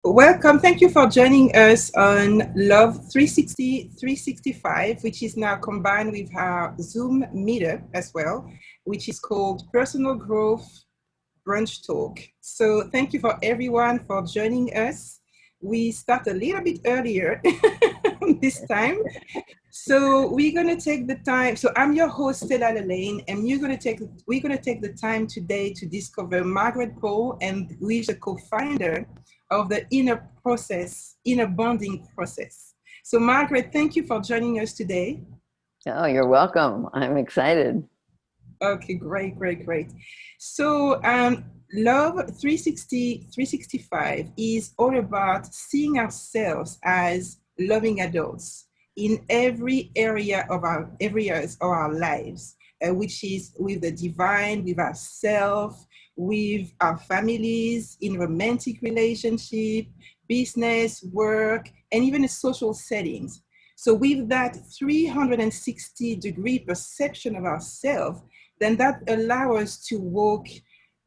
Welcome. Thank you for joining us on Love 365, which is now combined with our Zoom meetup as well, which is called Personal Growth Brunch Talk. So thank you for everyone for joining us. We start a little bit earlier this time. So we're gonna take the time. So I'm your host, Stella Lelaine, and we're gonna take the time today to discover Margaret Paul, and who is a co-founder of the inner bonding process. So Margaret, thank you for joining us today. Oh, you're welcome. I'm excited. Okay, great, great, great. So Love 365 is all about seeing ourselves as loving adults in every area of our areas of our lives, which is with the divine, with ourselves, with our families, in romantic relationship, business, work, and even in social settings. So with that 360-degree perception of ourselves, then that allows us to walk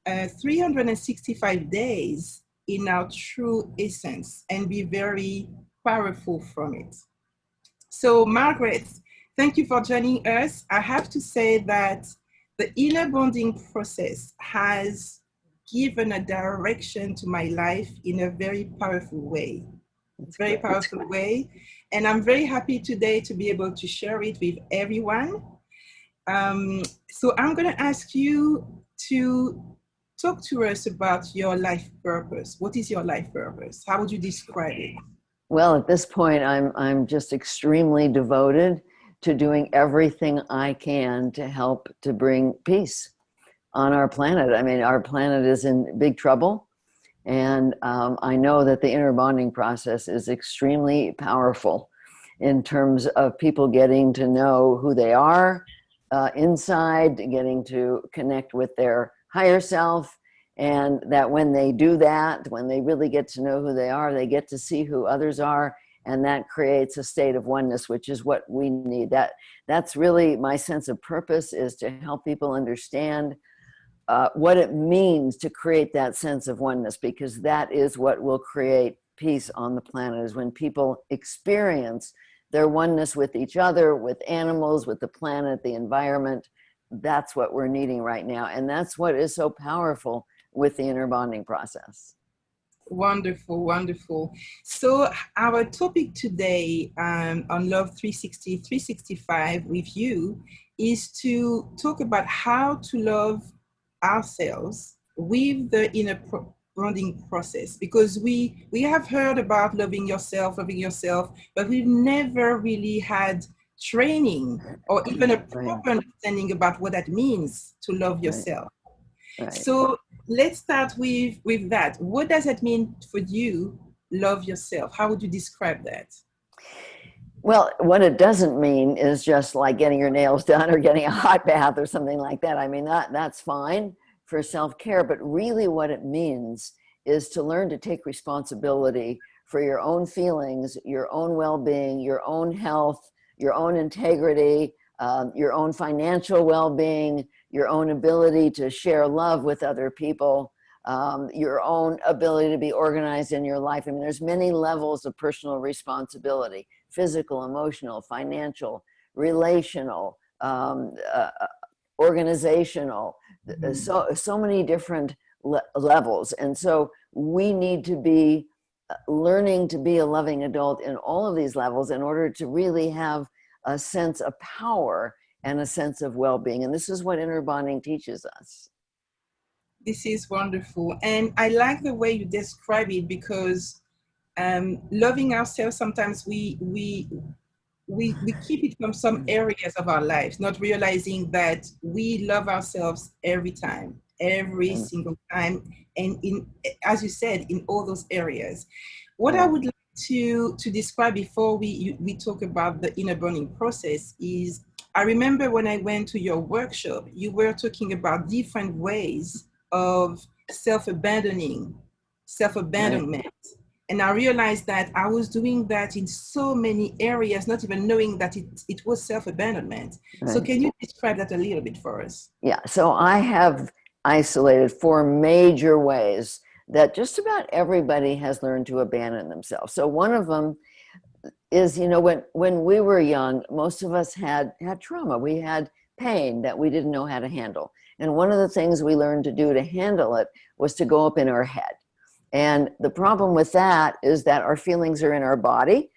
365 days in our true essence and be very powerful from it. So, Margaret, thank you for joining us. I have to say that the inner bonding process has given a direction to my life in a very powerful way. That's Very great. powerful way. And I'm very happy today to be able to share it with everyone. So I'm going to ask you to talk to us about your life purpose. What is your life purpose? How would you describe it? Well, at this point, I'm just extremely devoted to doing everything I can to help to bring peace on our planet. I mean, our planet is in big trouble, and I know that the inner bonding process is extremely powerful in terms of people getting to know who they are inside, getting to connect with their higher self, and that when they do that, when they really get to know who they are, they get to see who others are, and that creates a state of oneness, which is what we need. That's really my sense of purpose, is to help people understand what it means to create that sense of oneness, because that is what will create peace on the planet, is when people experience their oneness with each other, with animals, with the planet, the environment. That's what we're needing right now. And that's what is so powerful with the inner bonding process. Wonderful, wonderful. So our topic today on Love 365 with you is to talk about how to love ourselves with the bonding process, because we have heard about loving yourself, but we've never really had training or even a Right, proper understanding about what that means to love right, yourself. right. So let's start with that. What does it mean for you, love yourself? How would you describe that? Well, what it doesn't mean is just like getting your nails done or getting a hot bath or something like that. I mean, that's fine for self-care, but really what it means is to learn to take responsibility for your own feelings, your own well-being, your own health, your own integrity, your own financial well-being, your own ability to share love with other people, your own ability to be organized in your life. I mean, there's many levels of personal responsibility: physical, emotional, financial, relational, organizational, Mhm. so many different levels. And so we need to be learning to be a loving adult in all of these levels in order to really have a sense of power and a sense of well-being. And this is what inner bonding teaches us. This is wonderful. And I like the way you describe it, because loving ourselves, sometimes we keep it from some areas of our lives, not realizing that we love ourselves every time, every And, single time, and in, as you said, in all those areas. What I right. would like to describe before we talk about the inner burning process is, I remember when I went to your workshop, you were talking about different ways of self-abandoning, Right. self-abandonment. And I realized that I was doing that in so many areas, not even knowing that it was self-abandonment. So Right. can you describe that a little bit for us? Yeah, so I have isolated four major ways that just about everybody has learned to abandon themselves. So one of them is, when we were young, most of us had trauma. We had pain that we didn't know how to handle. And one of the things we learned to do to handle it was to go up in our head. And the problem with that is that our feelings are in our body,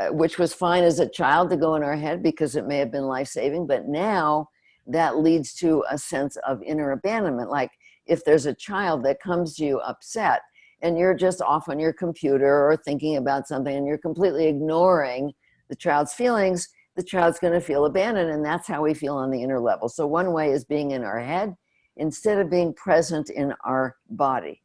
which was fine as a child to go in our head because it may have been life-saving. But now that leads to a sense of inner abandonment. Like if there's a child that comes to you upset and you're just off on your computer or thinking about something and you're completely ignoring the child's feelings, the child's going to feel abandoned. And that's how we feel on the inner level. So one way is being in our head instead of being present in our body.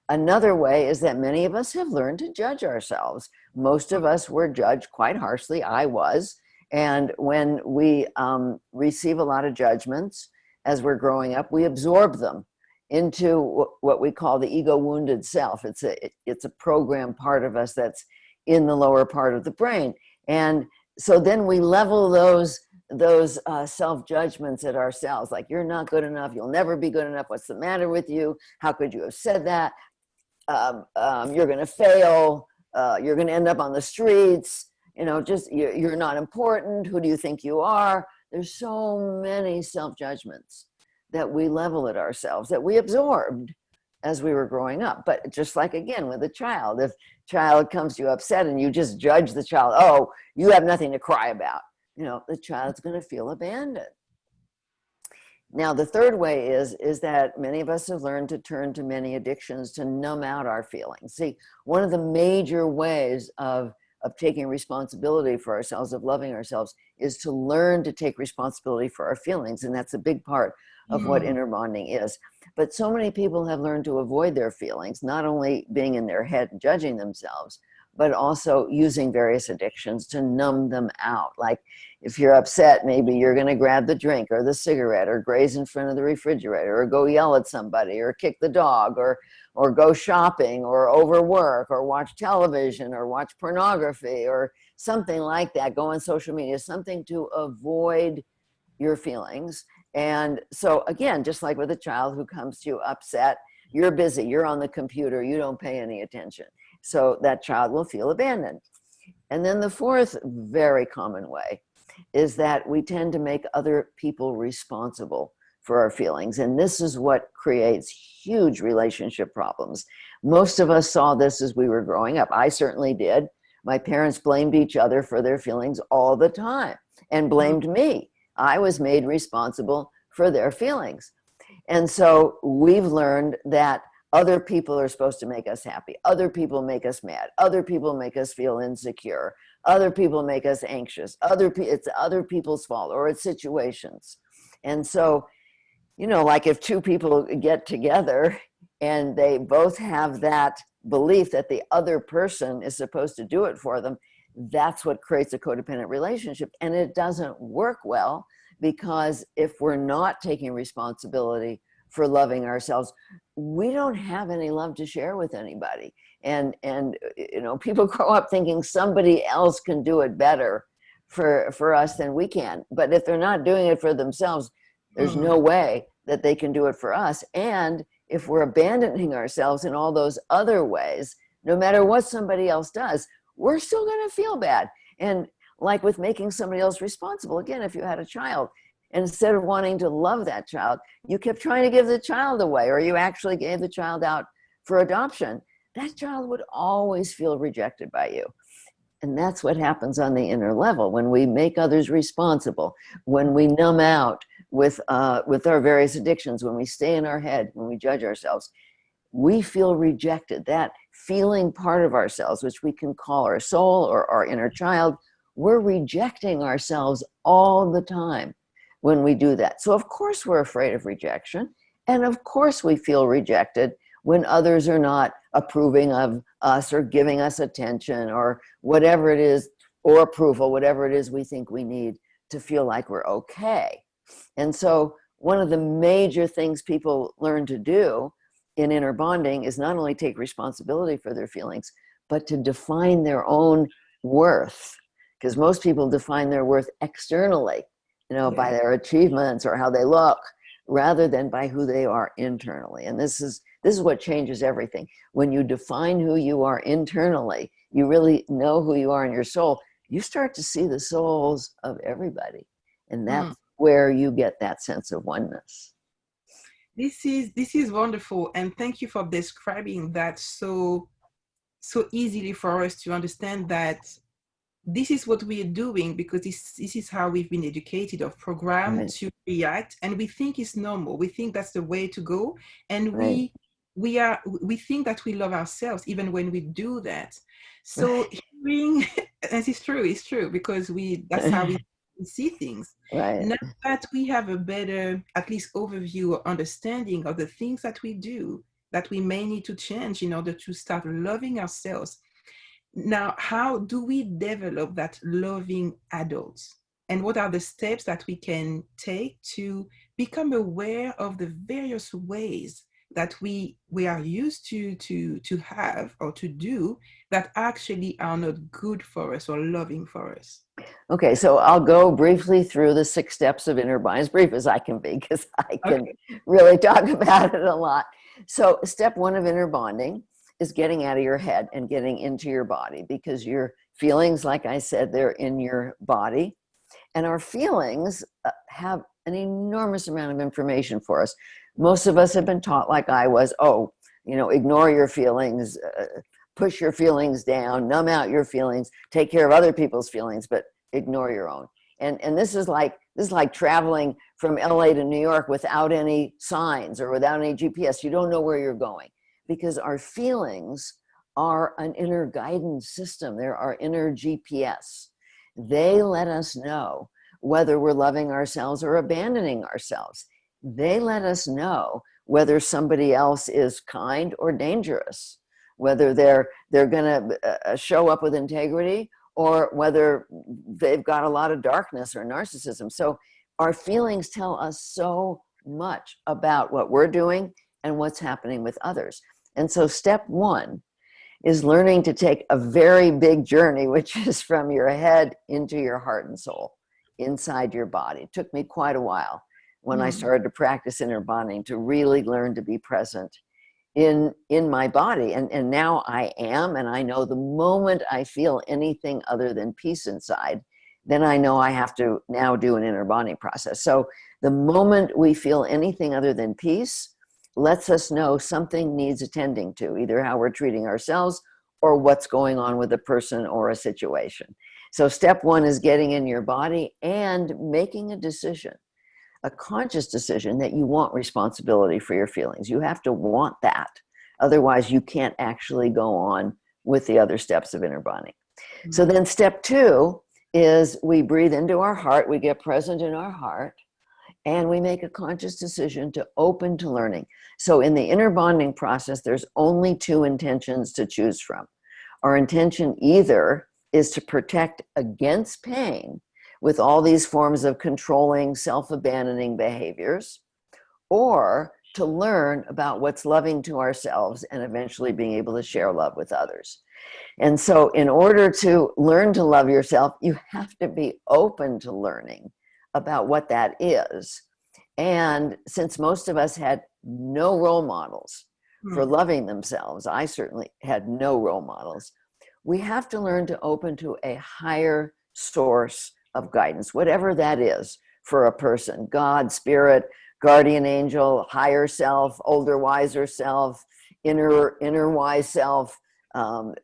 Another way is that many of us have learned to judge ourselves. Most of us were judged quite harshly. I was. And when we receive a lot of judgments as we're growing up, we absorb them into what we call the ego wounded self. It's a program part of us that's in the lower part of the brain. And so then we level those self-judgments at ourselves, like you're not good enough, you'll never be good enough, what's the matter with you, how could you have said that, you're going to fail, you're going to end up on the streets, you're not important, who do you think you are? There's so many self-judgments that we level at ourselves that we absorbed as we were growing up. But just like, again, with a child, if child comes to you upset and you just judge the child, oh, you have nothing to cry about, the child's going to feel abandoned. Now, the third way is that many of us have learned to turn to many addictions to numb out our feelings. See, one of the major ways of taking responsibility for ourselves, of loving ourselves, is to learn to take responsibility for our feelings. And that's a big part of what inner bonding is. But so many people have learned to avoid their feelings, not only being in their head and judging themselves, but also using various addictions to numb them out. Like if you're upset, maybe you're going to grab the drink or the cigarette or graze in front of the refrigerator or go yell at somebody or kick the dog or go shopping or overwork or watch television or watch pornography or something like that. Go on social media, something to avoid your feelings. And so again, just like with a child who comes to you upset, you're busy, you're on the computer, you don't pay any attention. So that child will feel abandoned. And then the fourth very common way is that we tend to make other people responsible for our feelings. And this is what creates huge relationship problems. Most of us saw this as we were growing up. I certainly did. My parents blamed each other for their feelings all the time and blamed me. I was made responsible for their feelings. And so we've learned that other people are supposed to make us happy. Other people make us mad. Other people make us feel insecure. Other people make us anxious. It's other people's fault, or it's situations. And so, like if two people get together and they both have that belief that the other person is supposed to do it for them, that's what creates a codependent relationship. And it doesn't work well, because if we're not taking responsibility for loving ourselves, we don't have any love to share with anybody. And people grow up thinking somebody else can do it better for us than we can. But if they're not doing it for themselves, there's no way that they can do it for us. And if we're abandoning ourselves in all those other ways, no matter what somebody else does, we're still going to feel bad. And like with making somebody else responsible, again, if you had a child, instead of wanting to love that child, you kept trying to give the child away, or you actually gave the child out for adoption, that child would always feel rejected by you. And that's what happens on the inner level when we make others responsible, when we numb out with our various addictions, when we stay in our head, when we judge ourselves. We feel rejected. That feeling part of ourselves, which we can call our soul or our inner child, we're rejecting ourselves all the time when we do that. So of course we're afraid of rejection. And of course we feel rejected when others are not approving of us or giving us attention or whatever it is, or approval, whatever it is we think we need to feel like we're okay. And so one of the major things people learn to do in inner bonding is not only take responsibility for their feelings, but to define their own worth. Because most people define their worth externally, by their achievements or how they look, rather than by who they are internally. And this is This is what changes everything. When you define who you are internally, you really know who you are in your soul, you start to see the souls of everybody. And Mm. that's where you get that sense of oneness. This is wonderful, and thank you for describing that so easily for us to understand that this is what we are doing because this is how we've been educated or programmed Right, to react, and we think it's normal. We think that's the way to go, and right, we think that we love ourselves even when we do that. So right, hearing, and it's true because we that's how we see things. right. Now that we have a better, at least overview or understanding of the things that we do, that we may need to change in order to start loving ourselves. Now, how do we develop that loving adults? And what are the steps that we can take to become aware of the various ways that we are used to have or to do that actually are not good for us or loving for us? Okay, so I'll go briefly through the 6 steps of inner bonding, as brief as I can be, because I can Okay. really talk about it a lot. So, step one of inner bonding is getting out of your head and getting into your body, because your feelings, like I said, they're in your body. And our feelings have an enormous amount of information for us. Most of us have been taught, like I was, oh, ignore your feelings, push your feelings down, numb out your feelings, take care of other people's feelings, but ignore your own. And this is like traveling from LA to New York without any signs or without any GPS. You don't know where you're going, because our feelings are an inner guidance system. They're our inner GPS. They let us know whether we're loving ourselves or abandoning ourselves. They let us know whether somebody else is kind or dangerous, whether they're going to show up with integrity, or whether they've got a lot of darkness or narcissism. So our feelings tell us so much about what we're doing and what's happening with others. And so step one is learning to take a very big journey, which is from your head into your heart and soul, inside your body. It took me quite a while when I Mm. started to practice inner bonding to really learn to be present in my body. And now I am, and I know the moment I feel anything other than peace inside, then I know I have to now do an inner bonding process. So the moment we feel anything other than peace lets us know something needs attending to, either how we're treating ourselves or what's going on with a person or a situation. So step one is getting in your body and making a decision, a conscious decision that you want responsibility for your feelings. You have to want that. Otherwise, you can't actually go on with the other steps of inner bonding. So Mm. then step two is we breathe into our heart, we get present in our heart, and we make a conscious decision to open to learning. So in the inner bonding process, there's only 2 intentions to choose from. Our intention either is to protect against pain with all these forms of controlling, self-abandoning behaviors, or to learn about what's loving to ourselves and eventually being able to share love with others. And so in order to learn to love yourself, you have to be open to learning about what that is. And since most of us had no role models for Mm. loving themselves, I certainly had no role models, we have to learn to open to a higher source of guidance, whatever that is for a person: God, spirit, guardian angel, higher self, older, wiser self, inner wise self.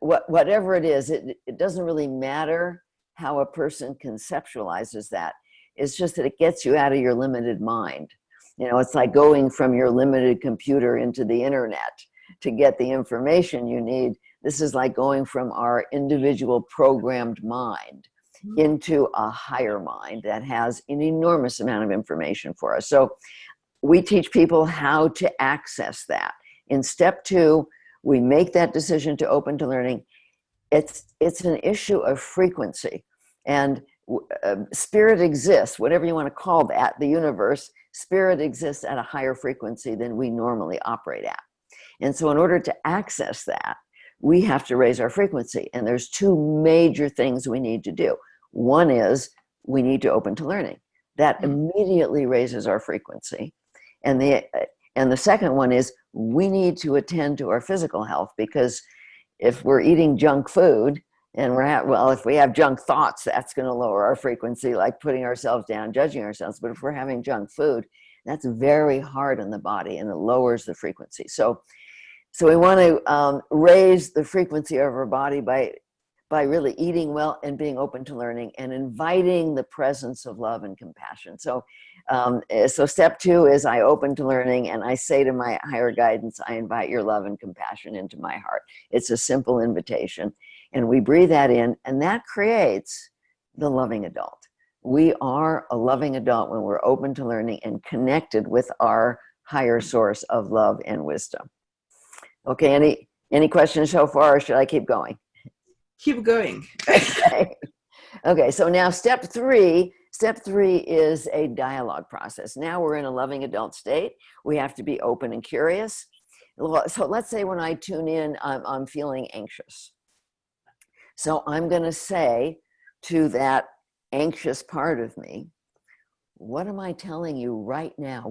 Whatever it is, it doesn't really matter how a person conceptualizes that. It's just that it gets you out of your limited mind. It's like going from your limited computer into the internet to get the information you need. This is like going from our individual programmed mind into a higher mind that has an enormous amount of information for us. So we teach people how to access that. In step two, we make that decision to open to learning. It's an issue of frequency, and spirit exists, whatever you want to call that, the universe. Spirit exists at a higher frequency than we normally operate at. And so in order to access that, we have to raise our frequency. And there's 2 major things we need to do. One is we need to open to learning. That Mm. immediately raises our frequency. And And the second one is we need to attend to our physical health, because if we're eating junk food and if we have junk thoughts, that's going to lower our frequency, like putting ourselves down, judging ourselves. But if we're having junk food, that's very hard on the body and it lowers the frequency. So we want to raise the frequency of our body by really eating well and being open to learning and inviting the presence of love and compassion. So step 2 is I open to learning, and I say to my higher guidance, I invite your love and compassion into my heart. It's a simple invitation. And we breathe that in, and that creates the loving adult. We are a loving adult when we're open to learning and connected with our higher source of love and wisdom. Okay, any questions so far, or should I keep going? Keep going. Okay, so now step 3 is a dialogue process. Now we're in a loving adult state. We have to be open and curious. So let's say when I tune in, I'm feeling anxious. So I'm going to say to that anxious part of me, what am I telling you right now?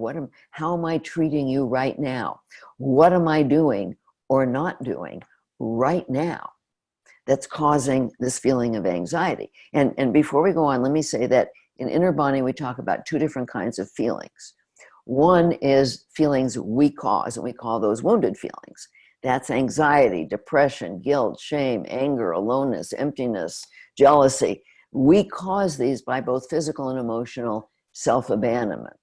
How am I treating you right now? What am I doing or not doing right now that's causing this feeling of anxiety? And before we go on, let me say that in inner bonding, we talk about 2 different kinds of feelings. One is feelings we cause, and we call those wounded feelings. That's anxiety, depression, guilt, shame, anger, aloneness, emptiness, jealousy. We cause these by both physical and emotional self-abandonment.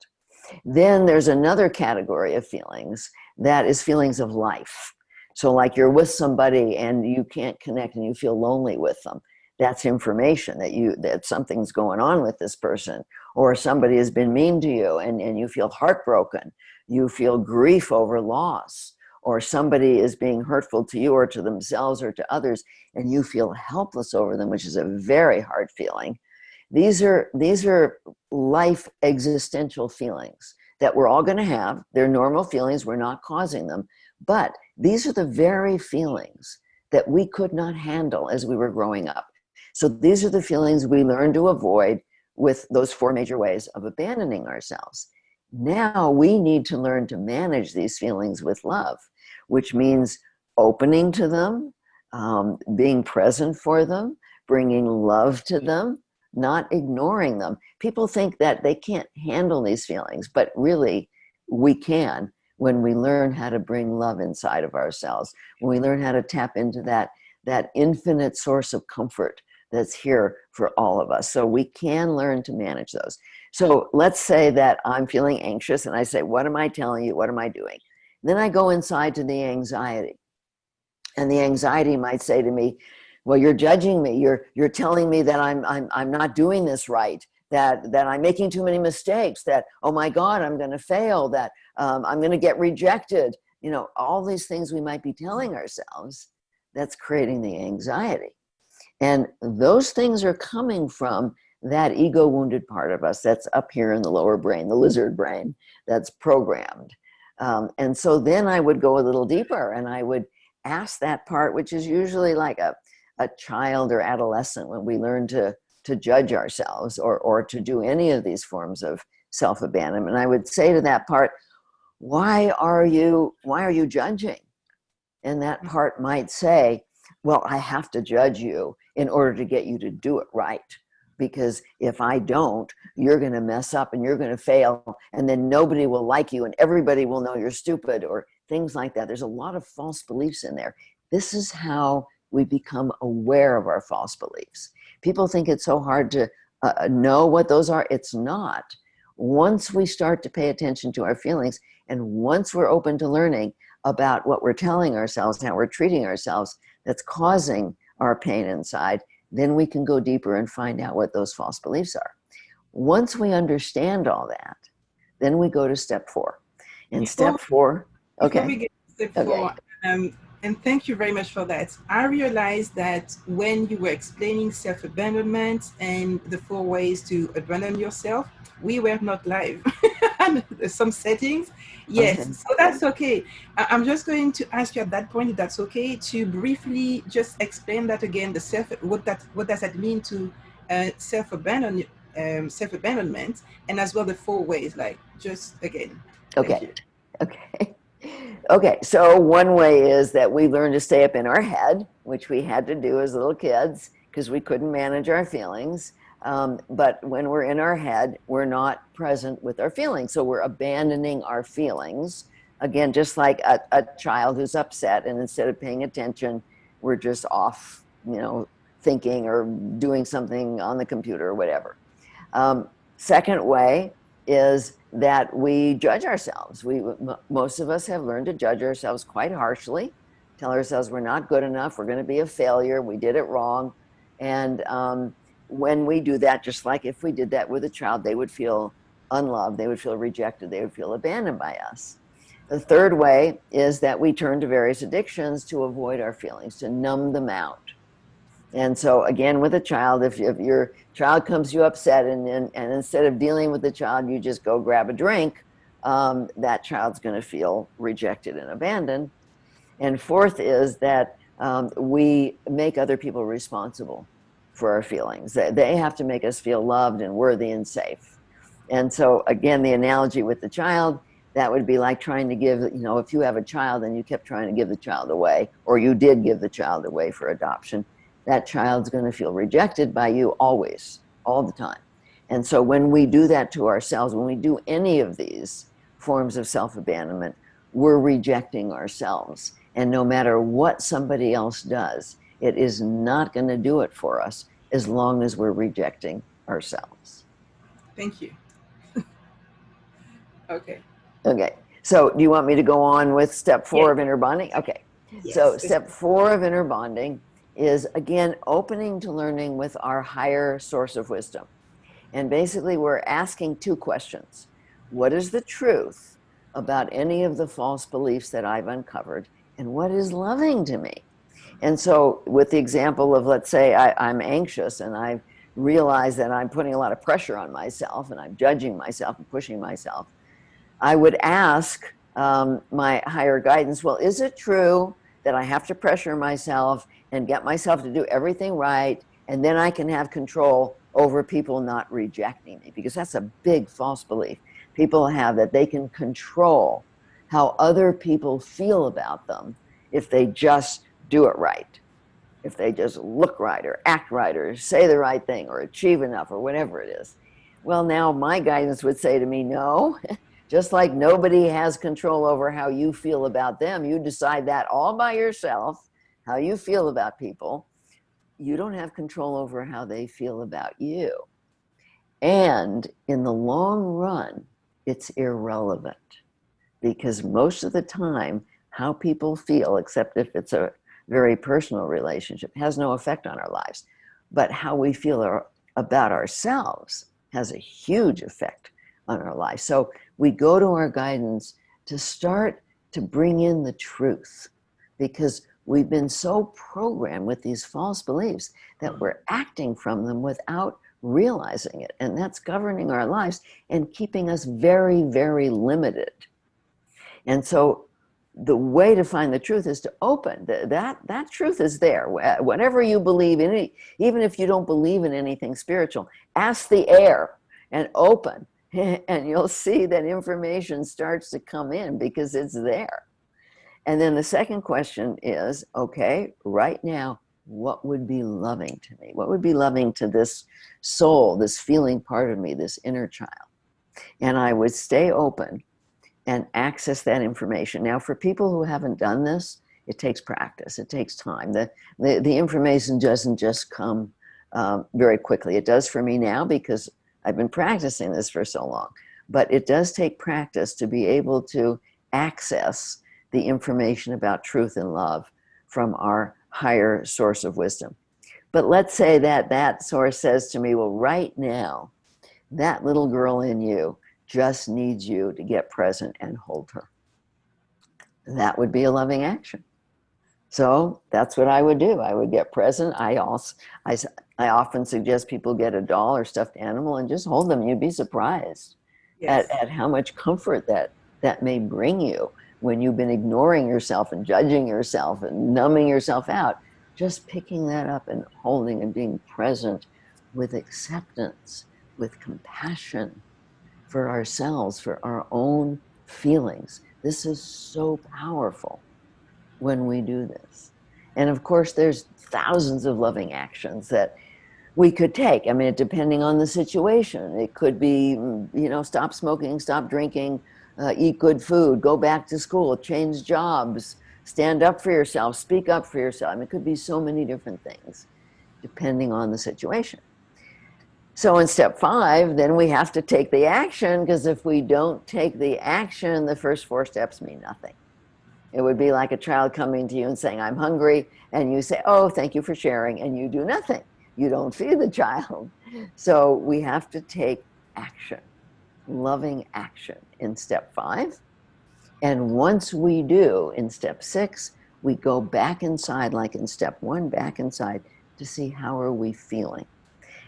Then there's another category of feelings that is feelings of life. So like you're with somebody and you can't connect and you feel lonely with them. That's information that something's going on with this person, or somebody has been mean to you and you feel heartbroken. You feel grief over loss, or somebody is being hurtful to you or to themselves or to others, and you feel helpless over them, which is a very hard feeling. These are life existential feelings that we're all going to have. They're normal feelings. We're not causing them. But these are the very feelings that we could not handle as we were growing up. So these are the feelings we learn to avoid with those 4 major ways of abandoning ourselves. Now we need to learn to manage these feelings with love, which means opening to them, being present for them, bringing love to them, not ignoring them. People think that they can't handle these feelings, but really we can when we learn how to bring love inside of ourselves, when we learn how to tap into that infinite source of comfort that's here for all of us. So we can learn to manage those. So let's say that I'm feeling anxious and I say, what am I telling you? What am I doing? Then I go inside to the anxiety. And the anxiety might say to me, well, you're judging me. You're telling me that I'm not doing this right, that I'm making too many mistakes, that, oh my God, I'm going to fail, that I'm going to get rejected. You know, all these things we might be telling ourselves, that's creating the anxiety. And those things are coming from that ego wounded part of us that's up here in the lower brain, the lizard brain, that's programmed. And so then I would go a little deeper and I would ask that part, which is usually like a child or adolescent, when we learn to judge ourselves or to do any of these forms of self-abandonment. I would say to that part, why are you judging? And that part might say, well, I have to judge you in order to get you to do it right. Because if I don't, you're going to mess up and you're going to fail, and then nobody will like you and everybody will know you're stupid, or things like that. There's a lot of false beliefs in there. This is how we become aware of our false beliefs. People think it's so hard to know what those are. It's not. Once we start to pay attention to our feelings, and once we're open to learning about what we're telling ourselves, how we're treating ourselves, that's causing our pain inside, then we can go deeper and find out what those false beliefs are. Once we understand all that, then we go to step 4. And step 4, before we okay. get to step Okay. 4, and thank you very much for that. I realized that when you were explaining self-abandonment and the 4 ways to abandon yourself, we were not live. Some settings, yes. Okay. So that's okay. I'm just going to ask you at that point, if that's okay, to briefly just explain that again. What does that mean to self-abandonment, and as well the 4 ways. Like just again. Thank Okay. you. Okay. Okay, so one way is that we learn to stay up in our head, which we had to do as little kids because we couldn't manage our feelings. But when we're in our head, we're not present with our feelings. So we're abandoning our feelings. Again, just like a child who's upset, and instead of paying attention, we're just off, thinking or doing something on the computer or whatever. Second way is that we judge ourselves. Most of us have learned to judge ourselves quite harshly, tell ourselves we're not good enough, we're going to be a failure, we did it wrong. And when we do that, just like if we did that with a child, they would feel unloved, they would feel rejected, they would feel abandoned by us. The third way is that we turn to various addictions to avoid our feelings, to numb them out. And so again, with a child, if your child comes you upset, and instead of dealing with the child, you just go grab a drink, that child's going to feel rejected and abandoned. And fourth is that we make other people responsible for our feelings. They have to make us feel loved and worthy and safe. And so again, the analogy with the child, that would be like trying to give, if you have a child and you kept trying to give the child away, or you did give the child away for adoption, that child's going to feel rejected by you always, all the time. And so when we do that to ourselves, when we do any of these forms of self-abandonment, we're rejecting ourselves. And no matter what somebody else does, it is not going to do it for us as long as we're rejecting ourselves. Thank you. Okay. Okay. So do you want me to go on with step Yes. 4 of inner bonding? Okay. So Yes. step 4 of inner bonding is, again, opening to learning with our higher source of wisdom. And basically, we're asking 2 questions. What is the truth about any of the false beliefs that I've uncovered? And what is loving to me? And so, with the example of, let's say, I'm anxious and I realize that I'm putting a lot of pressure on myself and I'm judging myself and pushing myself, I would ask my higher guidance, well, is it true that I have to pressure myself and get myself to do everything right, and then I can have control over people not rejecting me? Because that's a big false belief people have, that they can control how other people feel about them if they just do it right, if they just look right or act right or say the right thing or achieve enough or whatever it is. Well, now my guidance would say to me, no, just like nobody has control over how you feel about them, you decide that all by yourself, how you feel about people. You don't have control over how they feel about you. And in the long run, it's irrelevant, because most of the time, how people feel, except if it's a very personal relationship, has no effect on our lives. But how we feel about ourselves has a huge effect on our life. So we go to our guidance to start to bring in the truth, because we've been so programmed with these false beliefs that we're acting from them without realizing it. And that's governing our lives and keeping us very, very limited. And so the way to find the truth is to open. That truth is there. Whatever you believe in, even if you don't believe in anything spiritual, ask the air and open, and you'll see that information starts to come in because it's there. And then the second question is, okay, right now, what would be loving to me? What would be loving to this soul, this feeling part of me, this inner child? And I would stay open and access that information. Now, for people who haven't done this, it takes practice, it takes time. The information doesn't just come very quickly. It does for me now because I've been practicing this for so long. But it does take practice to be able to access the information about truth and love from our higher source of wisdom. But let's say that that source says to me, well, right now, that little girl in you just needs you to get present and hold her. That would be a loving action. So that's what I would do. I would get present. I often suggest people get a doll or stuffed animal and just hold them. You'd be surprised Yes. at how much comfort that may bring you when you've been ignoring yourself and judging yourself and numbing yourself out. Just picking that up and holding and being present with acceptance, with compassion for ourselves, for our own feelings, This is so powerful when we do this. And of course, there's thousands of loving actions that we could take. I mean, depending on the situation, it could be, stop smoking, stop drinking, eat good food, go back to school, change jobs, stand up for yourself, speak up for yourself. I mean, it could be so many different things depending on the situation. So in step 5, then we have to take the action, because if we don't take the action, the first 4 steps mean nothing. It would be like a child coming to you and saying, I'm hungry, and you say, oh, thank you for sharing, and you do nothing. You don't feed the child. So we have to take action, loving action in step 5. And once we do in step 6, we go back inside, like in step 1, back inside to see how are we feeling.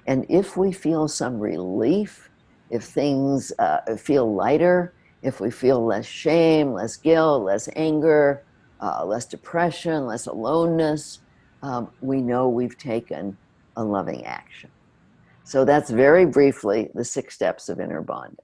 And if we feel some relief, if things feel lighter, if we feel less shame, less guilt, less anger, less depression, less aloneness, we know we've taken a loving action. So that's very briefly the 6 steps of inner bonding.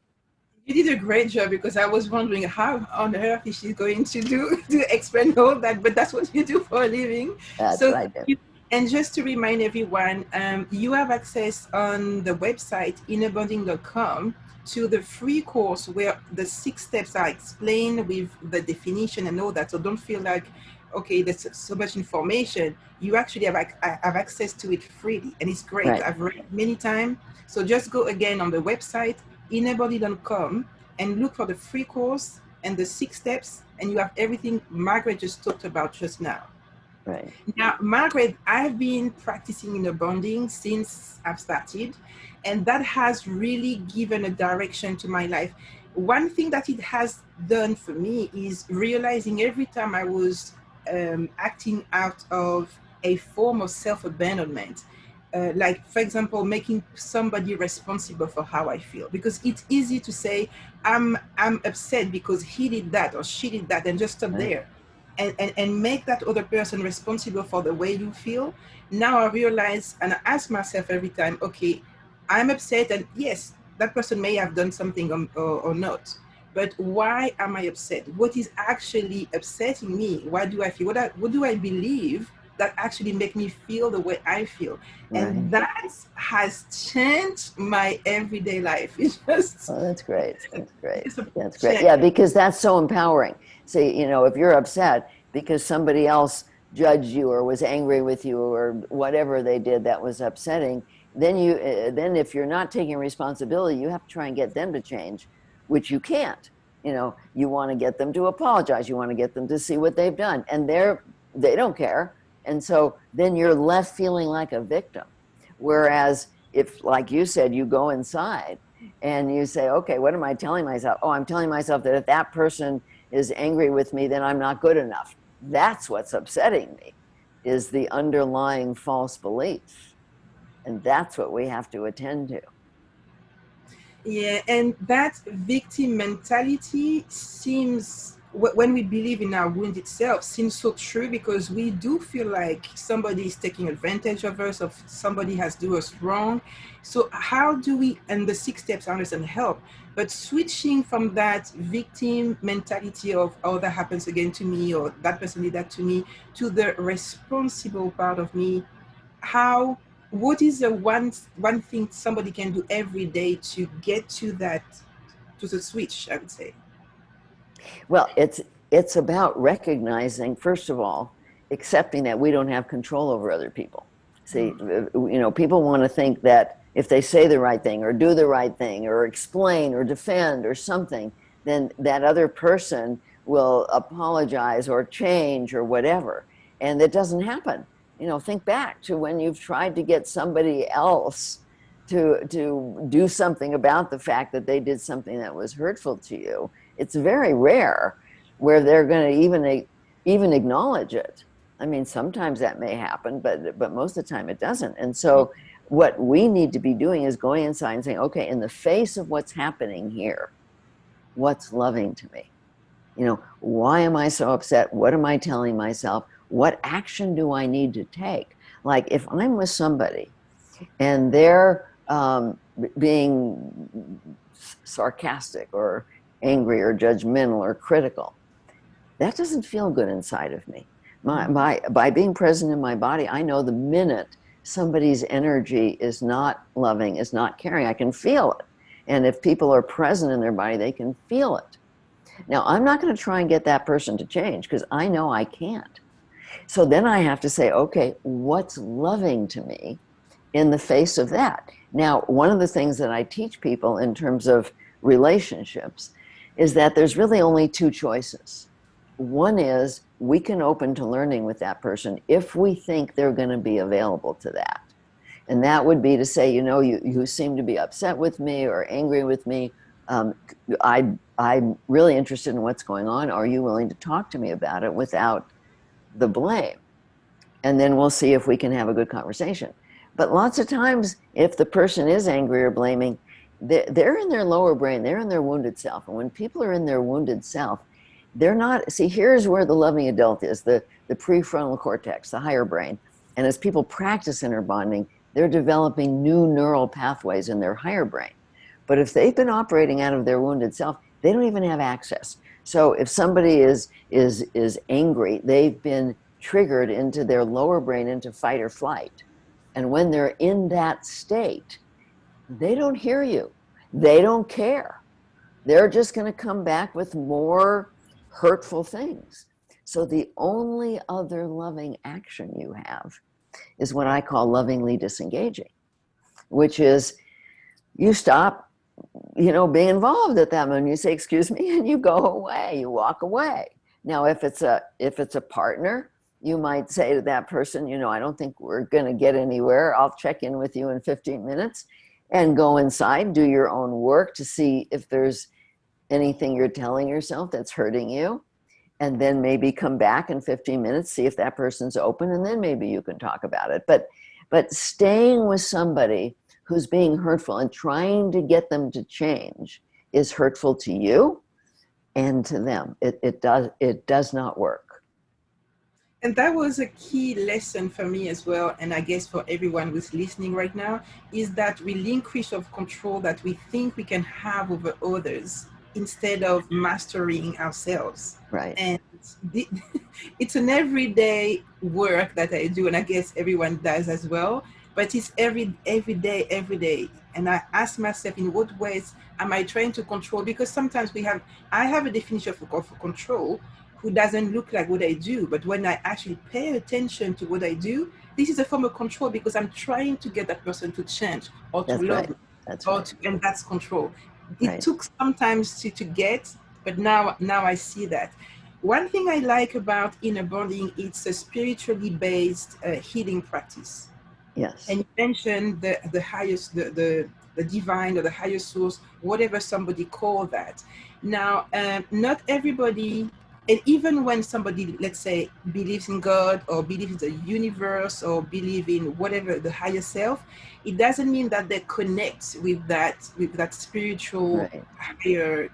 You did a great job, because I was wondering how on earth is she going to do to explain all that, but that's what you do for a living. That's So what I thank do. you. And just to remind everyone, you have access on the website innerbonding.com to the free course where the 6 steps are explained with the definition and all that. So don't feel like, okay, there's so much information. You actually have access to it freely, and it's great. Right, I've read it many times. So just go again on the website innerbody.com and look for the free course and the 6 steps, and you have everything Margaret just talked about just now. right, Now, Margaret, I've been practicing inner bonding since I've started, and that has really given a direction to my life. One thing that it has done for me is realizing every time I was acting out of a form of self-abandonment, like, for example, making somebody responsible for how I feel, because it's easy to say I'm upset because he did that or she did that, and just stop right, there and make that other person responsible for the way you feel. Now I realize, and I ask myself every time, okay, I'm upset, and yes, that person may have done something or not, but why am I upset? What is actually upsetting me? Why do I feel? What do I believe that actually make me feel the way I feel? right. And that has changed my everyday life. It's just, Oh, that's great. That's great. it's a That's great. change. Yeah, because that's so empowering. See, if you're upset because somebody else judged you or was angry with you or whatever they did that was upsetting, then if you're not taking responsibility, you have to try and get them to change, which you can't. You want to get them to apologize. You want to get them to see what they've done, and they don't care. And so then you're left feeling like a victim. Whereas if, like you said, you go inside and you say, okay, what am I telling myself? Oh, I'm telling myself that if that person is angry with me, then I'm not good enough. That's what's upsetting me, is the underlying false belief. And that's what we have to attend to. Yeah, and that victim mentality seems, when we believe in our wound itself, seems so true, because we do feel like somebody is taking advantage of us, or somebody has do us wrong. So how do we, and the 6 steps I understand help, but switching from that victim mentality of, oh, that happens again to me, or that person did that to me, to the responsible part of me, how, what is the one thing somebody can do every day to get to that, to the switch, I would say? Well, it's about recognizing, first of all, accepting that we don't have control over other people. See, people want to think that if they say the right thing or do the right thing or explain or defend or something, then that other person will apologize or change or whatever. And that doesn't happen. Think back to when you've tried to get somebody else to do something about the fact that they did something that was hurtful to you. It's very rare where they're going to even acknowledge it. I mean, sometimes that may happen, but most of the time it doesn't. And so what we need to be doing is going inside and saying, okay, in the face of what's happening here, what's loving to me? Why am I so upset? What am I telling myself? What action do I need to take? Like if I'm with somebody and they're being sarcastic or angry or judgmental or critical, that doesn't feel good inside of me. By being present in my body, I know the minute somebody's energy is not loving, is not caring, I can feel it. And if people are present in their body, they can feel it. Now, I'm not going to try and get that person to change because I know I can't. So then I have to say, okay, what's loving to me in the face of that? Now, one of the things that I teach people in terms of relationships is that there's really only two choices. One is we can open to learning with that person if we think they're going to be available to that. And that would be to say, you know, you seem to be upset with me or angry with me. Um, I'm really interested in what's going on. Are you willing to talk to me about it without the blame? And then we'll see if we can have a good conversation. But lots of times, if the person is angry or blaming, they're in their lower brain, they're in their wounded self. And when people are in their wounded self, they're not, see, here's where the loving adult is, the prefrontal cortex, the higher brain. And as people practice inner bonding, they're developing new neural pathways in their higher brain. But if they've been operating out of their wounded self, they don't even have access. So if somebody is angry, they've been triggered into their lower brain into fight or flight. And when they're in that state, they don't hear you. They don't care. They're just going to come back with more hurtful things. So the only other loving action you have is what I call lovingly disengaging, which is you stop, being involved at that moment. You say, excuse me, and you go away, you walk away. Now, if it's a partner, you might say to that person, I don't think we're going to get anywhere. I'll check in with you in 15 minutes and go inside, do your own work to see if there's anything you're telling yourself that's hurting you. And then maybe come back in 15 minutes, see if that person's open, and then maybe you can talk about it. But staying with somebody who's being hurtful and trying to get them to change is hurtful to you and to them. It does not work. And that was a key lesson for me as well, and I guess for everyone who's listening right now, is that relinquish of control that we think we can have over others instead of mastering ourselves. Right. And it's an everyday work that I do, and I guess everyone does as well. But it's every day. And I ask myself, in what ways am I trying to control? Because sometimes I have a definition of control who doesn't look like what I do. But when I actually pay attention to what I do, this is a form of control because I'm trying to get that person to change or to That's love right. me. That's Or right. and that's control. It Right. took sometimes to get, but now I see that. One thing I like about inner bonding, it's a spiritually based healing practice. Yes. And you mentioned the highest, the divine or the higher source, whatever somebody call that. Now, not everybody, and even when somebody, let's say, believes in God or believes in the universe or believe in whatever the higher self, it doesn't mean that they connect with that spiritual Right. higher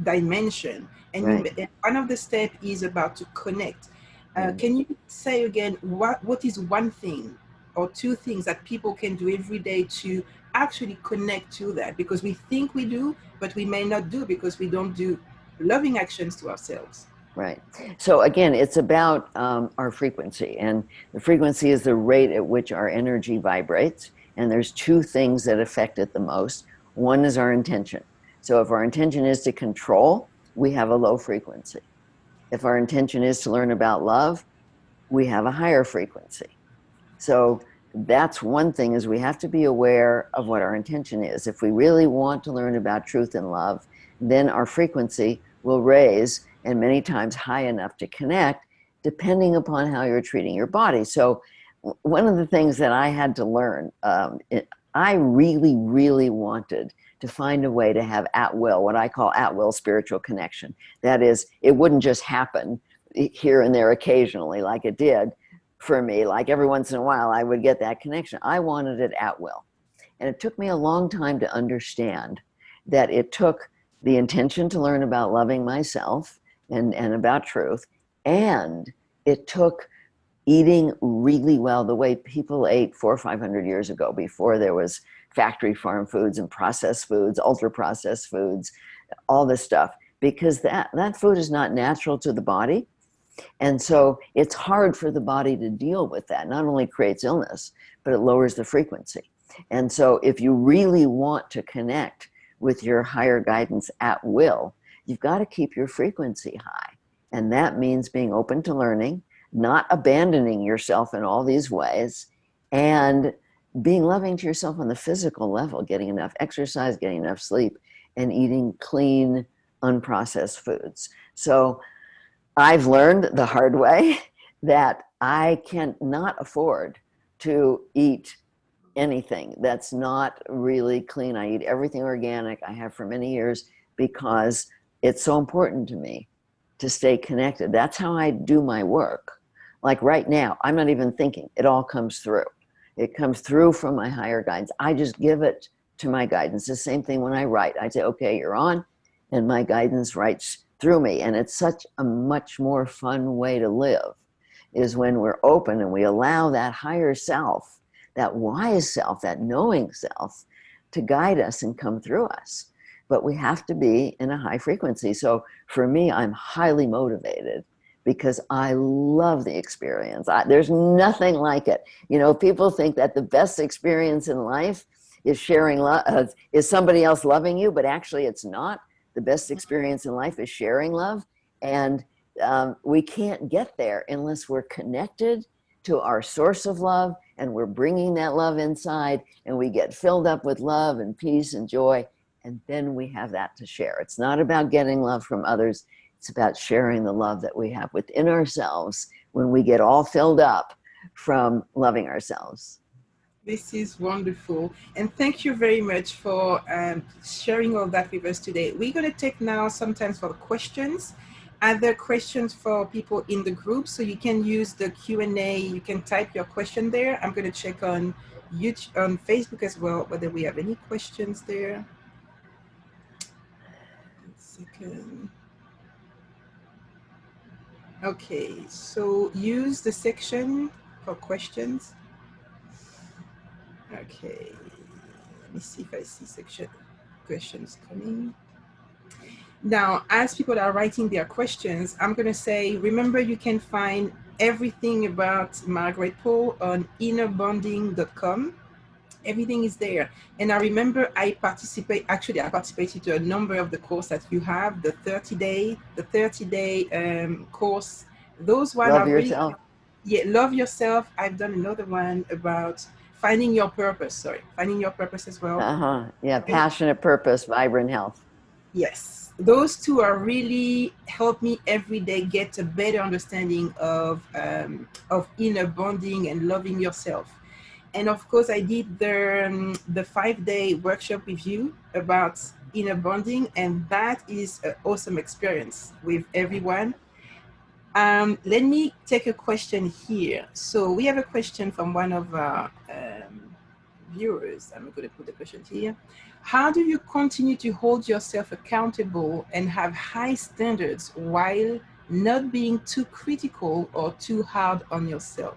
dimension. Right. And one of the steps is about to connect. Right. Can you say again what is one thing or two things that people can do every day to actually connect to that? Because we think we do, but we may not do because we don't do loving actions to ourselves. Right. So again, it's about our frequency, and the frequency is the rate at which our energy vibrates. And there's two things that affect it the most. One is our intention. So if our intention is to control, we have a low frequency. If our intention is to learn about love, we have a higher frequency. So that's one thing, is we have to be aware of what our intention is. If we really want to learn about truth and love, then our frequency will raise, and many times high enough to connect, depending upon how you're treating your body. So one of the things that I had to learn, I really, really wanted to find a way to have at will, what I call at will spiritual connection. That is, it wouldn't just happen here and there occasionally like it did for me. Like every once in a while I would get that connection. I wanted it at will. And it took me a long time to understand that it took the intention to learn about loving myself and about truth, and it took eating really well the way people ate 400 or 500 years ago, before there was factory farm foods and processed foods, ultra processed foods, all this stuff. because that food is not natural to the body. And so it's hard for the body to deal with that. Not only creates illness, but it lowers the frequency. And so if you really want to connect with your higher guidance at will, you've got to keep your frequency high. And that means being open to learning, not abandoning yourself in all these ways, and being loving to yourself on the physical level, getting enough exercise, getting enough sleep, and eating clean, unprocessed foods. So I've learned the hard way that I cannot afford to eat anything that's not really clean. I eat everything organic. I have for many years because it's so important to me to stay connected. That's how I do my work. Like right now, I'm not even thinking. It all comes through. It comes through from my higher guidance. I just give it to my guidance. The same thing when I write. I say, okay, you're on, and my guidance writes through me. And it's such a much more fun way to live, is when we're open and we allow that higher self, that wise self, that knowing self, to guide us and come through us. But we have to be in a high frequency. So for me, I'm highly motivated because I love the experience. There's nothing like it. You know, people think that the best experience in life is sharing love, is somebody else loving you, but actually it's not. The best experience in life is sharing love. And we can't get there unless we're connected to our source of love, and we're bringing that love inside, and we get filled up with love and peace and joy, and then we have that to share. It's not about getting love from others. It's about sharing the love that we have within ourselves when we get all filled up from loving ourselves. This is wonderful. And thank you very much for sharing all that with us today. We're going to take now sometimes for questions. Other questions for people in the group. So you can use the Q&A. You can type your question there. I'm going to check on YouTube, on Facebook as well, whether we have any questions there. 1 second. Okay, so use the section for questions. Okay, let me see if I see section questions coming. Now, as people are writing their questions, I'm going to say, remember, you can find everything about Margaret Paul on innerbonding.com. Everything is there. And I remember I participated to a number of the course that you have, the 30-day course. Those ones Love are really, yourself. yeah, love yourself. I've done another one about finding your purpose. Finding your purpose as well. Yeah, passionate purpose, vibrant health. Yes, those two are really help me every day get a better understanding of inner bonding and loving yourself. And of course, I did the 5-day workshop with you about inner bonding, and that is an awesome experience with everyone. Let me take a question here. So we have a question from one of our viewers. I'm going to put the question here. How do you continue to hold yourself accountable and have high standards while not being too critical or too hard on yourself?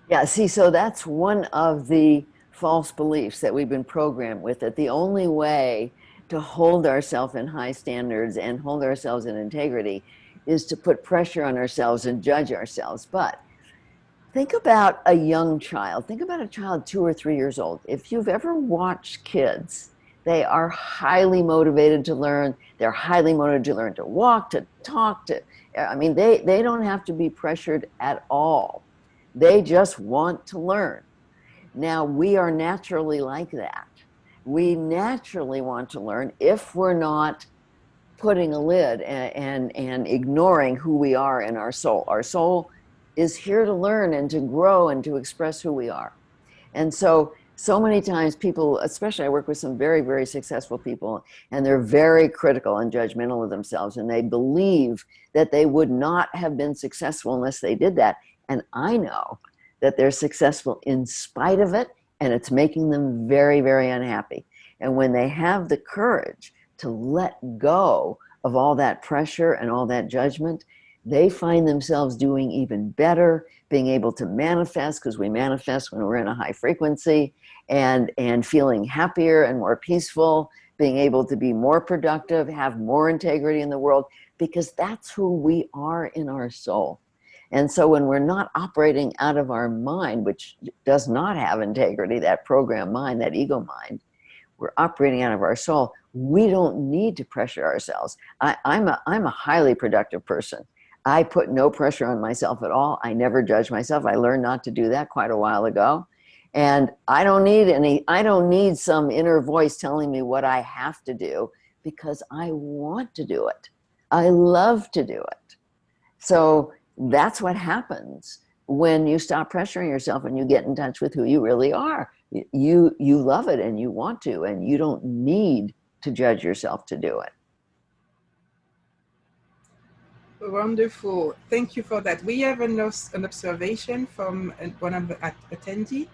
Yeah, see, so that's one of the false beliefs that we've been programmed with, that the only way to hold ourselves in high standards and hold ourselves in integrity is to put pressure on ourselves and judge ourselves. But think about a young child. Think about a child 2 or 3 years old. If you've ever watched kids, they are highly motivated to learn. They're highly motivated to learn to walk, to talk, I mean, they don't have to be pressured at all. They just want to learn. Now, we are naturally like that. We naturally want to learn if we're not putting a lid and ignoring who we are in our soul. Our soul is here to learn and to grow and to express who we are. And so many times people, especially I work with some very, very successful people, and they're very critical and judgmental of themselves, and they believe that they would not have been successful unless they did that. And I know that they're successful in spite of it, and it's making them very, very unhappy. And when they have the courage to let go of all that pressure and all that judgment, they find themselves doing even better, being able to manifest, because we manifest when we're in a high frequency, and feeling happier and more peaceful being able to be more productive, have more integrity in the world, because that's who we are in our soul. And so when we're not operating out of our mind, which does not have integrity, that program mind, that ego mind, we're operating out of our soul. We don't need to pressure ourselves. I'm a highly productive person. I put no pressure on myself at all. I never judge myself. I learned not to do that quite a while ago. And I don't need some inner voice telling me what I have to do, because I want to do it. I love to do it. So that's what happens when you stop pressuring yourself and you get in touch with who you really are. You love it and you want to, and you don't need to judge yourself to do it. Wonderful. Thank you for that. We have an observation from one of the attendees.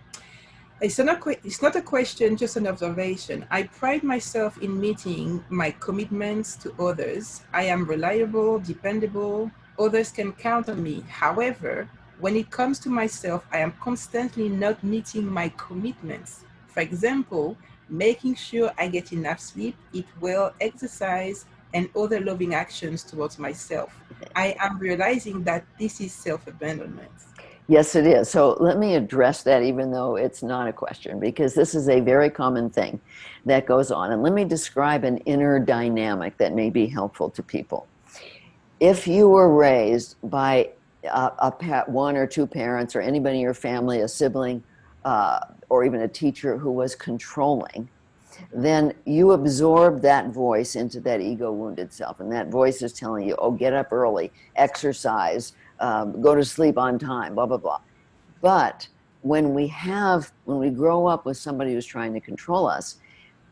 It's not a question, just an observation. I pride myself in meeting my commitments to others. I am reliable, dependable. Others can count on me. However, when it comes to myself, I am constantly not meeting my commitments. For example, making sure I get enough sleep, eat well, exercise, and other loving actions towards myself. I am realizing that this is self-abandonment. Yes, it is. So let me address that, even though it's not a question, because this is a very common thing that goes on. And let me describe an inner dynamic that may be helpful to people. If you were raised by one or two parents, or anybody in your family, a sibling, or even a teacher who was controlling, then you absorb that voice into that ego wounded self. And that voice is telling you, oh, get up early, exercise, go to sleep on time, blah, blah, blah. But when we grow up with somebody who's trying to control us,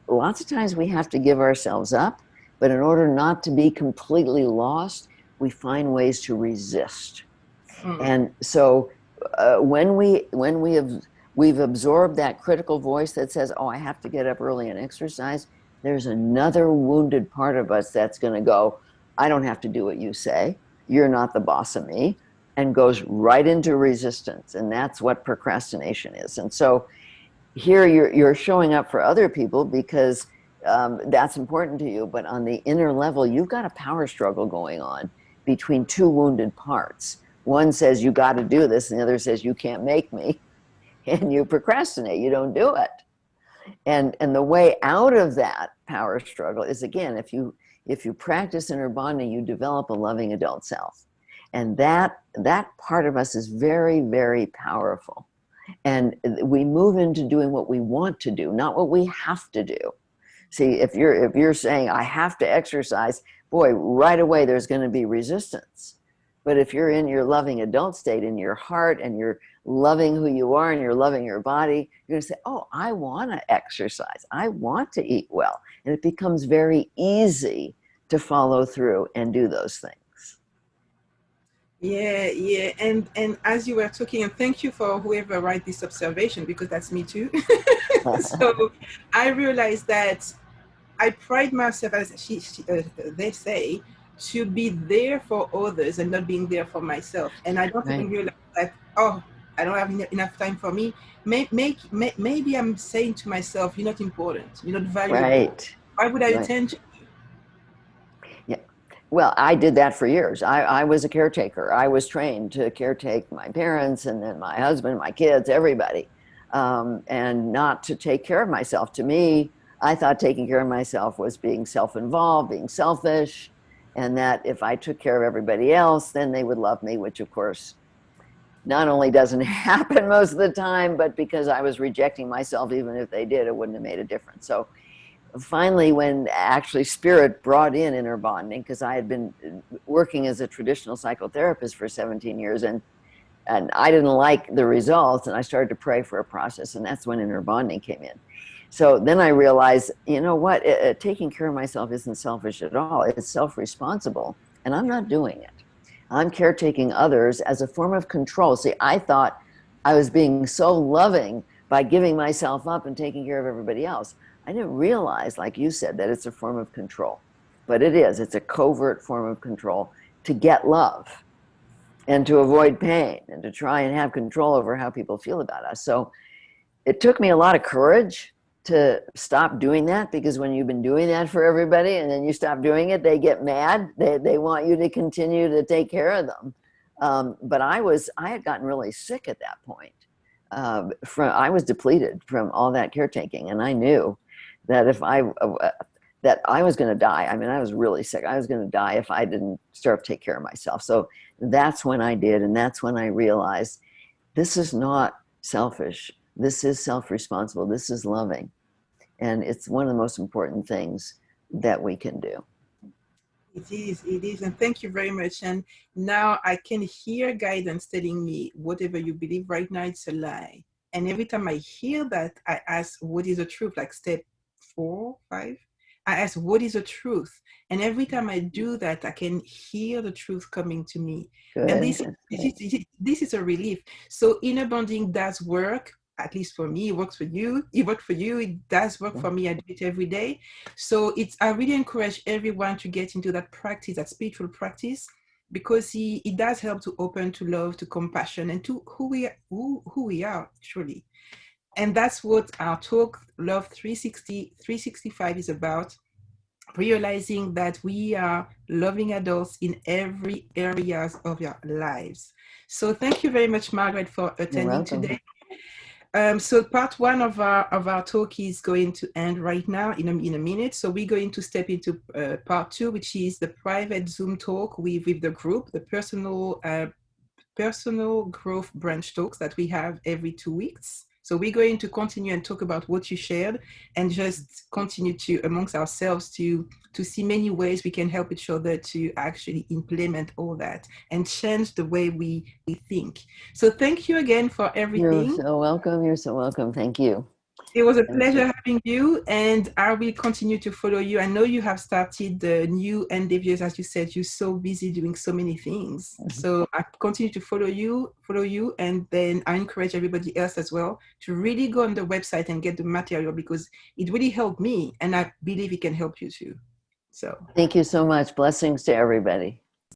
lots of times we have to give ourselves up. But in order not to be completely lost, we find ways to resist. And so when we've absorbed that critical voice that says, oh, I have to get up early and exercise, there's another wounded part of us that's going to go, I don't have to do what you say. You're not the boss of me, and goes right into resistance. And that's what procrastination is. And so here you're showing up for other people because that's important to you. But on the inner level, you've got a power struggle going on between two wounded parts. One says, you got to do this, and the other says, you can't make me. And you procrastinate, you don't do it. And the way out of that power struggle is, again, if you practice inner bonding, you develop a loving adult self. And that part of us is very, very powerful. And we move into doing what we want to do, not what we have to do. See, if you're saying, I have to exercise, boy, right away there's going to be resistance. But if you're in your loving adult state, in your heart, and you're loving who you are and you're loving your body, you're going to say, oh, I want to exercise. I want to eat well. And it becomes very easy to follow through and do those things. Yeah. And as you were talking, and thank you for whoever write this observation, because that's me too. So I realized that I pride myself, as they say, to be there for others and not being there for myself. And I don't even Right. realize that, oh, I don't have enough time for me. Maybe I'm saying to myself, you're not important, you're not valuable. Right. Why would I Right. attend? Yeah. Well, I did that for years. I was a caretaker. I was trained to caretake my parents, and then my husband, my kids, everybody, and not to take care of myself. To me, I thought taking care of myself was being self-involved, being selfish, and that if I took care of everybody else, then they would love me, which of course not only doesn't happen most of the time, but because I was rejecting myself, even if they did, it wouldn't have made a difference. So finally, when actually spirit brought in inner bonding, because I had been working as a traditional psychotherapist for 17 years, and I didn't like the results, and I started to pray for a process, and that's when inner bonding came in. So then I realized, you know what, taking care of myself isn't selfish at all. It's self-responsible, and I'm not doing it. I'm caretaking others as a form of control. See, I thought I was being so loving by giving myself up and taking care of everybody else. I didn't realize, like you said, that it's a form of control. But it is. It's a covert form of control to get love and to avoid pain and to try and have control over how people feel about us. So it took me a lot of courage to stop doing that, because when you've been doing that for everybody and then you stop doing it, they get mad. They want you to continue to take care of them. But I had gotten really sick at that point. I was depleted from all that caretaking, and I knew that if that I was going to die. I mean, I was really sick. I was going to die if I didn't start to take care of myself. So that's when I did, and that's when I realized this is not selfish. This is self-responsible. This is loving. And it's one of the most important things that we can do. It is. And thank you very much. And now I can hear guidance telling me whatever you believe right now, it's a lie. And every time I hear that, I ask, what is the truth? Like step 4, 5. I ask, what is the truth? And every time I do that, I can hear the truth coming to me. And Good. this is a relief. So inner bonding does work. At least for me, it works for you. It worked for you. It does work for me. I do it every day. So I really encourage everyone to get into that practice, that spiritual practice, because it does help to open to love, to compassion, and to who we are truly. And that's what our talk, Love 365 is about, realizing that we are loving adults in every areas of your lives. So thank you very much, Margaret, for You're attending welcome. today. So part one of our talk is going to end right now in a minute. So we're going to step into part two, which is the private Zoom talk with the group, the personal growth branch talks that we have every 2 weeks. So we're going to continue and talk about what you shared, and just continue to amongst ourselves to see many ways we can help each other to actually implement all that and change the way we think. So thank you again for You're everything. so welcome. You're so welcome. Thank you. It was a Thank pleasure you. having you, and I will continue to follow you. I know you have started the new endeavors, as you said, you're so busy doing so many things. So I continue to follow you, and then I encourage everybody else as well to really go on the website and get the material, because it really helped me, and I believe it can help you too. So Thank you so much. Blessings to everybody.